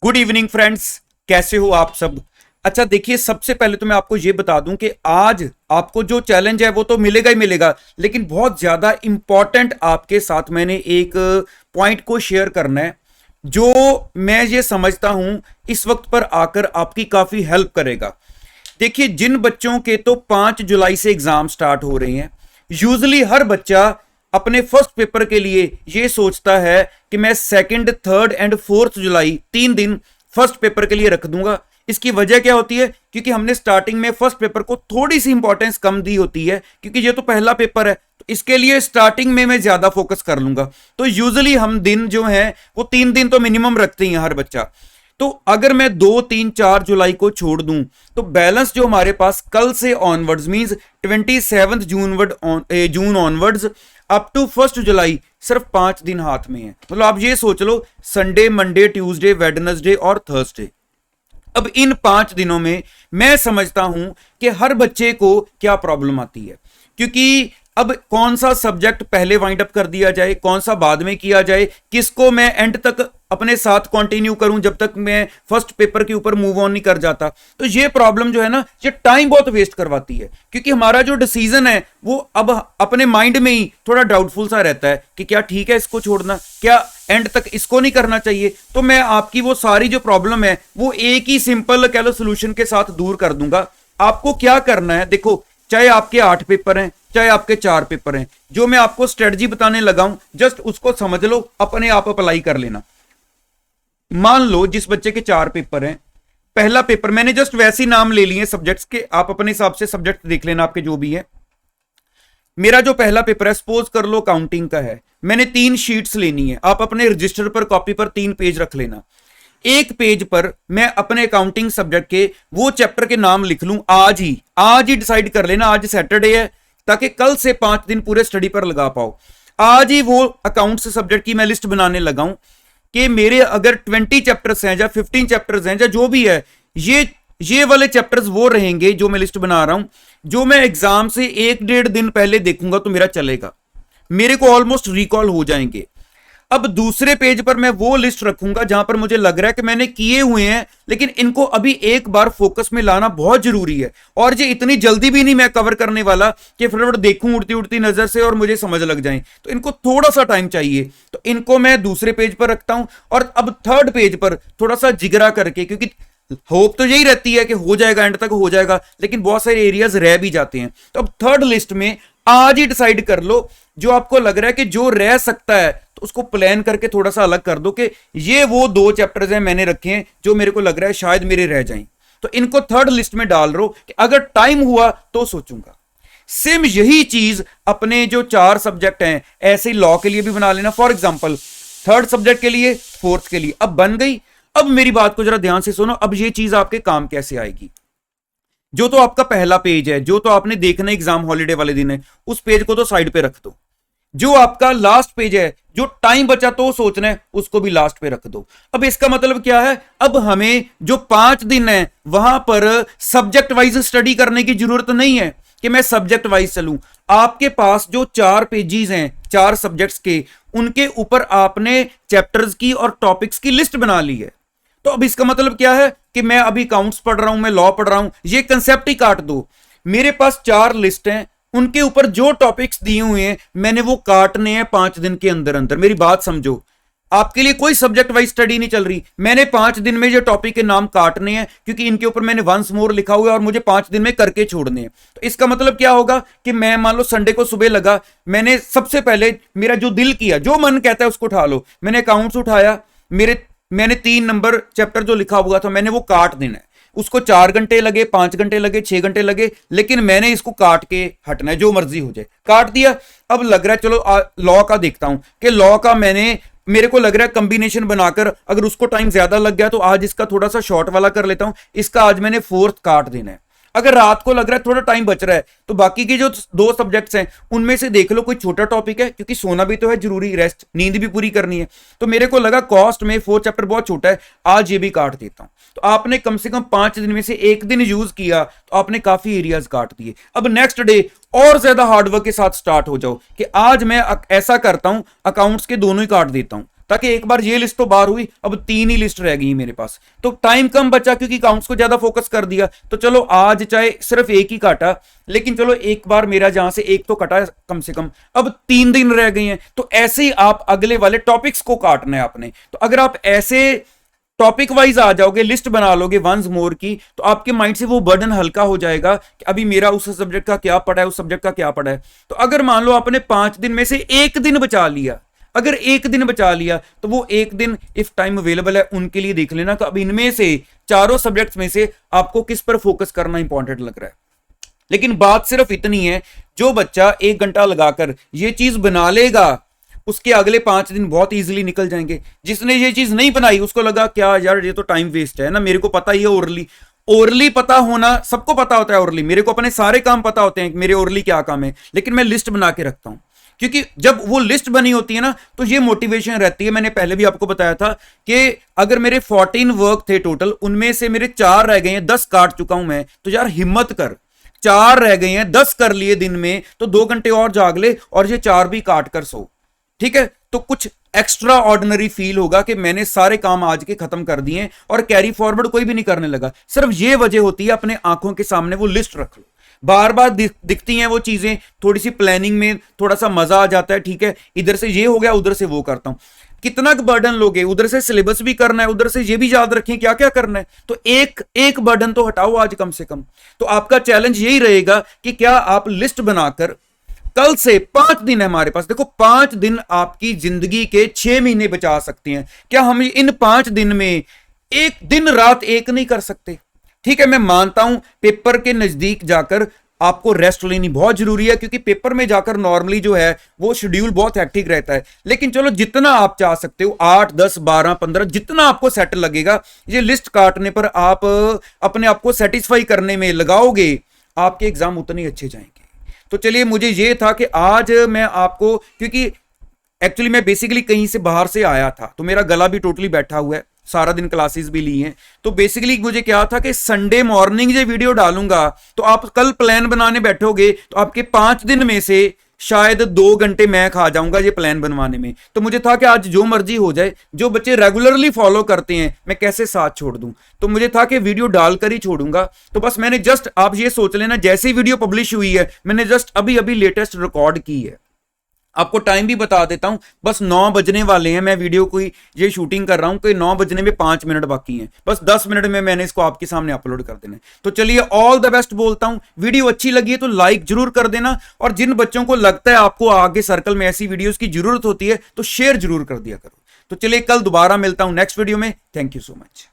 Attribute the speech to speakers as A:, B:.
A: Good evening friends, कैसे हो आप सब। अच्छा देखिए, सबसे पहले तो मैं आपको ये बता दूं कि आज आपको जो चैलेंज है वो तो मिलेगा ही मिलेगा, लेकिन बहुत ज्यादा इंपॉर्टेंट आपके साथ मैंने एक पॉइंट को शेयर करना है जो मैं ये समझता हूं इस वक्त पर आकर आपकी काफी हेल्प करेगा। देखिए, जिन बच्चों के तो 5 जुलाई से एग्जाम स्टार्ट हो रहे हैं, यूजली हर बच्चा अपने फर्स्ट पेपर के लिए ये सोचता है कि मैं सेकंड, थर्ड एंड फोर्थ जुलाई 3 दिन फर्स्ट पेपर के लिए रख दूंगा। इसकी वजह क्या होती है? क्योंकि हमने स्टार्टिंग में फर्स्ट पेपर को थोड़ी सी इंपॉर्टेंस कम दी होती है, क्योंकि ये तो पहला पेपर है, तो इसके लिए स्टार्टिंग में मैं ज्यादा फोकस कर लूंगा। तो यूजली हम दिन जो है वो 3 दिन तो मिनिमम रखते हैं हर बच्चा। तो अगर मैं 2, 3, 4 जुलाई को छोड़ दूं तो बैलेंस जो हमारे पास कल से onwards means 27 June onwards up to 1 July सिर्फ 5 दिन हाथ में है। मतलब आप ये सोच लो, संडे, मंडे, ट्यूसडे, वेडनेसडे और थर्सडे। अब इन 5 दिनों में मैं समझता हूं कि हर बच्चे को क्या प्रॉब्लम आती है, क्योंकि अब कौन सा सब्जेक्ट पहले वाइंड अप कर दिया जाए, कौन सा बाद में किया जाए, किसको मैं एंड तक अपने साथ कंटिन्यू करूं जब तक मैं फर्स्ट पेपर के ऊपर मूव ऑन नहीं कर जाता। तो ये प्रॉब्लम जो है ना, ये टाइम बहुत वेस्ट करवाती है, क्योंकि हमारा जो डिसीजन है वो अब अपने माइंड में ही थोड़ा डाउटफुल सा रहता है कि क्या ठीक है इसको छोड़ना, क्या एंड तक इसको नहीं करना चाहिए। तो मैं आपकी वो सारी जो प्रॉब्लम है वो एक ही सिंपल कह लो सोल्यूशन के साथ दूर कर दूंगा। आपको क्या करना है, देखो, चाहे आपके 8 पेपर हैं, चाहे आपके 4 पेपर हैं, जो मैं आपको स्ट्रेटजी बताने लगा हूं जस्ट उसको समझ लो, अपने आप अप्लाई कर लेना। मान लो जिस बच्चे के 4 पेपर हैं, पहला पेपर मैंने जस्ट वैसे ही नाम ले लिए सब्जेक्ट्स के, आप अपने हिसाब से सब्जेक्ट देख लेना आपके जो भी है। मेरा जो पहला पेपर है, सपोज कर लो काउंटिंग का है, मैंने 3 शीट्स लेनी है। आप अपने रजिस्टर पर कॉपी पर 3 पेज रख लेना। एक पेज पर मैं अपने अकाउंटिंग सब्जेक्ट के वो चैप्टर के नाम लिख लूं। आज ही डिसाइड कर लेना, आज सैटरडे है, ताकि कल से 5 दिन पूरे स्टडी पर लगा पाओ। आज ही वो अकाउंट्स सब्जेक्ट की मैं लिस्ट बनाने लगा हूं कि मेरे अगर 20 चैप्टर्स हैं या 15 चैप्टर्स हैं या जो भी है, ये वाले चैप्टर्स वो रहेंगे जो मैं लिस्ट बना रहा हूं, जो मैं एग्जाम से 1-1.5 दिन पहले देखूंगा तो मेरा चलेगा, मेरे को ऑलमोस्ट रिकॉल हो जाएंगे। अब दूसरे पेज पर मैं वो लिस्ट रखूंगा जहां पर मुझे लग रहा है कि मैंने किए हुए हैं, लेकिन इनको अभी एक बार फोकस में लाना बहुत जरूरी है, और ये इतनी जल्दी भी नहीं मैं कवर करने वाला कि फटाफट देखूं उड़ती उड़ती नजर से और मुझे समझ लग जाए। तो इनको थोड़ा सा टाइम चाहिए, तो इनको मैं दूसरे पेज पर रखता हूं। और अब थर्ड पेज पर थोड़ा सा जिगरा करके, क्योंकि होप तो यही रहती है कि हो जाएगा, एंड तक हो जाएगा, लेकिन बहुत सारे एरियाज रह भी जाते हैं। तो अब थर्ड लिस्ट में आज ही डिसाइड कर लो जो आपको लग रहा है कि जो रह सकता है, तो उसको प्लान करके थोड़ा सा अलग कर दो कि ये वो 2 चैप्टर्स हैं मैंने रखे हैं जो मेरे को लग रहा है शायद मेरे रह जाएं, तो इनको थर्ड लिस्ट में डाल रो कि अगर टाइम हुआ तो सोचूंगा। सेम यही चीज अपने जो 4 सब्जेक्ट हैं ऐसे ही लॉ के लिए भी बना लेना। फॉर एग्जाम्पल, थर्ड सब्जेक्ट के लिए, फोर्थ के लिए, अब बन गई। अब मेरी बात को जरा ध्यान से सुनो, अब ये चीज आपके काम कैसे आएगी। जो तो आपका पहला पेज है, जो तो आपने देखना एग्जाम हॉलीडे वाले दिन है, उस पेज को तो साइड पे रख दो। जो आपका लास्ट पेज है, जो टाइम बचा तो सोचना है, उसको भी लास्ट पे रख दो। अब इसका मतलब क्या है, अब हमें जो 5 दिन है वहां पर सब्जेक्ट वाइज स्टडी करने की जरूरत नहीं है कि मैं सब्जेक्ट वाइज चलूं। आपके पास जो 4 पेजेस हैं 4 सब्जेक्ट्स के, उनके ऊपर आपने चैप्टर्स की और टॉपिक्स की लिस्ट बना ली है। तो अब इसका मतलब क्या है कि मैं अभी अकाउंट्स पढ़ रहा हूं, मैं लॉ पढ़ रहा हूं, ये कंसेप्ट ही काट दो। मेरे पास 4 लिस्ट हैं, उनके ऊपर जो टॉपिक्स दिए हुए हैं मैंने वो काटने हैं 5 दिन के अंदर अंदर। मेरी बात समझो, आपके लिए कोई सब्जेक्ट वाइज स्टडी नहीं चल रही, मैंने 5 दिन में जो टॉपिक के नाम काटने हैं, क्योंकि इनके ऊपर मैंने वंस मोर लिखा हुआ है और मुझे 5 दिन में करके छोड़ने हैं। तो इसका मतलब क्या होगा कि मैं मान लो संडे को सुबह लगा, मैंने सबसे पहले मेरा जो दिल किया, जो मन कहता है उसको उठा लो। मैंने अकाउंट्स उठाया, मैंने 3 नंबर चैप्टर जो लिखा हुआ था मैंने वो काट देना है। उसको 4 घंटे लगे, 5 घंटे लगे, 6 घंटे लगे, लेकिन मैंने इसको काट के हटना है, जो मर्जी हो जाए। काट दिया। अब लग रहा है चलो लॉ का देखता हूं कि लॉ का मेरे को लग रहा है कंबिनेशन बनाकर अगर उसको टाइम ज्यादा लग गया तो आज इसका थोड़ा सा शॉर्ट वाला कर लेता हूं। इसका आज मैंने 4th काट देना है। अगर रात को लग रहा है थोड़ा टाइम बच रहा है तो बाकी के जो 2 सब्जेक्ट्स हैं उनमें से देख लो कोई छोटा टॉपिक है, क्योंकि सोना भी तो है जरूरी, रेस्ट, नींद भी पूरी करनी है। तो मेरे को लगा कॉस्ट में 4 चैप्टर बहुत छोटा है, आज ये भी काट देता हूं। तो आपने कम से कम 5 दिन में से 1 दिन यूज किया तो आपने काफी एरियाज काट दिए। अब नेक्स्ट डे और ज्यादा हार्डवर्क के साथ स्टार्ट हो जाओ कि आज मैं ऐसा करता हूं, अकाउंट्स के दोनों ही काट देता हूं, ताकि एक बार ये लिस्ट तो बाहर हुई, अब 3 ही लिस्ट रह गई मेरे पास, तो टाइम कम बचा क्योंकि काउंट्स को ज्यादा फोकस कर दिया। तो चलो आज चाहे सिर्फ एक ही काटा, लेकिन चलो एक बार मेरा जहां से एक तो कटा कम से कम, अब 3 दिन रह गए हैं। तो ऐसे ही आप अगले वाले टॉपिक्स को काटना है आपने। तो अगर आप ऐसे टॉपिक वाइज आ जाओगे, लिस्ट बना लोगे वंस मोर की, तो आपके माइंड से वो बर्डन हल्का हो जाएगा कि अभी मेरा उस सब्जेक्ट का क्या पड़ा है, उस सब्जेक्ट का क्या पड़ा है। तो अगर मान लो आपने 5 दिन में से एक दिन बचा लिया, अगर एक दिन बचा लिया, तो वो एक दिन इफ टाइम अवेलेबल है उनके लिए देख लेना कि अब इनमें से चारों सब्जेक्ट्स में से आपको किस पर फोकस करना इंपॉर्टेंट लग रहा है। लेकिन बात सिर्फ इतनी है, जो बच्चा 1 घंटा लगाकर ये चीज बना लेगा, उसके अगले 5 दिन बहुत इजीली निकल जाएंगे। जिसने ये चीज नहीं बनाई, उसको लगा क्या यार ये तो टाइम वेस्ट है ना, मेरे को पता ही है ओरली पता होना, सबको पता होता है ओरली, मेरे को अपने सारे काम पता होते हैं मेरे ओरली क्या काम है, लेकिन मैं लिस्ट बना के रखता हूं। क्योंकि जब वो लिस्ट बनी होती है ना, तो ये मोटिवेशन रहती है। मैंने पहले भी आपको बताया था कि अगर मेरे 14 वर्क थे टोटल, उनमें से मेरे 4 रह गए हैं, 10 काट चुका हूं मैं, तो यार हिम्मत कर, 4 रह गए हैं, 10 कर लिए दिन में, तो 2 घंटे और जाग ले और ये 4 भी काट कर सो, ठीक है। तो कुछ एक्स्ट्रा ऑर्डिनरी फील होगा कि मैंने सारे काम आज के खत्म कर दिए और कैरी फॉरवर्ड कोई भी नहीं करने लगा। सिर्फ ये वजह होती है, अपने आंखों के सामने वो लिस्ट रख लो, बार बार दिखती हैं वो चीजें, थोड़ी सी प्लानिंग में थोड़ा सा मजा आ जाता है, ठीक है, इधर से ये हो गया, उधर से वो करता हूं। कितना बर्डन लोगे, उधर से सिलेबस भी करना है, उधर से ये भी याद रखें क्या क्या करना है, तो एक बर्डन तो हटाओ आज कम से कम। तो आपका चैलेंज यही रहेगा कि क्या आप लिस्ट बनाकर कल से 5 दिन है हमारे पास, देखो 5 दिन आपकी जिंदगी के 6 महीने बचा सकते हैं। क्या हम इन 5 दिन में एक दिन रात एक नहीं कर सकते? ठीक है, मैं मानता हूं पेपर के नजदीक जाकर आपको रेस्ट लेनी बहुत जरूरी है, क्योंकि पेपर में जाकर नॉर्मली जो है वो शेड्यूल बहुत हैक्टिक रहता है। लेकिन चलो जितना आप चाह सकते हो, 8, 10, 12, 15, जितना आपको सेट लगेगा, ये लिस्ट काटने पर आप अपने आप को सेटिस्फाई करने में लगाओगे, आपके एग्जाम उतने अच्छे जाएंगे। तो चलिए, मुझे ये था कि आज मैं आपको, क्योंकि एक्चुअली मैं बेसिकली कहीं से बाहर से आया था, तो मेरा गला भी टोटली बैठा हुआ है, सारा दिन क्लासेस भी ली हैं, तो बेसिकली मुझे क्या था कि संडे मॉर्निंग ये वीडियो डालूंगा, तो आप कल प्लान बनाने बैठोगे तो आपके 5 दिन में से शायद 2 घंटे मैं खा जाऊंगा ये प्लान बनवाने में। तो मुझे था कि आज जो मर्जी हो जाए, जो बच्चे रेगुलरली फॉलो करते हैं मैं कैसे साथ छोड़ दूं, तो मुझे था कि वीडियो डालकर ही छोड़ूंगा। तो बस मैंने जस्ट, आप ये सोच लेना, जैसे ही वीडियो पब्लिश हुई है मैंने जस्ट अभी अभी लेटेस्ट रिकॉर्ड की है। आपको टाइम भी बता देता हूं, बस 9 बजने वाले हैं, मैं वीडियो को ये शूटिंग कर रहा हूं कि 9 बजने में 5 मिनट बाकी हैं, बस 10 मिनट में मैंने इसको आपके सामने अपलोड कर देना है। तो चलिए, ऑल द बेस्ट बोलता हूं। वीडियो अच्छी लगी है तो लाइक जरूर कर देना, और जिन बच्चों को लगता है आपको आगे सर्कल में ऐसी वीडियोस की जरूरत होती है तो शेयर जरूर कर दिया करो। तो चलिए, कल दोबारा मिलता हूं नेक्स्ट वीडियो में। Thank you so much.